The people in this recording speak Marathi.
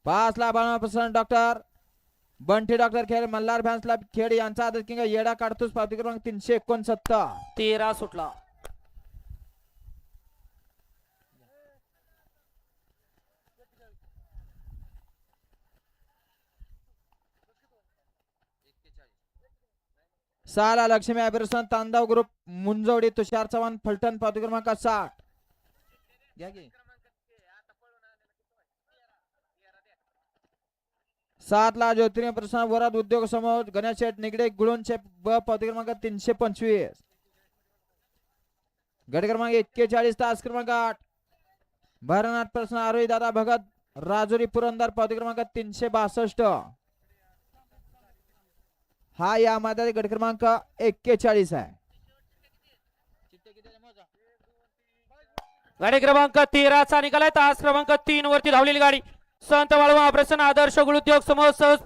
5 ला बाळाप्रसन्न डॉक्टर बंटी डॉक्टर खेड मल्हार फॅन्सला खेड यांचा आदर किंग येडा काढतोस पावती क्रमांक 369 13 सुटला. साला लक्ष्मी अभिरसन तांदव ग्रुप मुंजवडी तुषार चव्हाण फलटण पावती क्रमांक 60 घ्या की 7 ला ज्योतिर्मय प्रसन्न वरात उद्योग समूह गणेश शेठ निगडे गुळूंचे ब पावती क्रमांक 325 गट क्रमांक 41 तास क्रमांक 8 भरनाथ प्रसन्न आरोही दादा भगत राजुरी पुरंदर पावती क्रमांक 362 हा या मैदानी गट क्रमांक 41 आहे. गाडी क्रमांक 13 चा निकाल आहे. तास क्रमांक 3 वरती धावलेली गाडी संत वाळवा प्रसन्न आदर्श गुळ उद्योग समूह सहज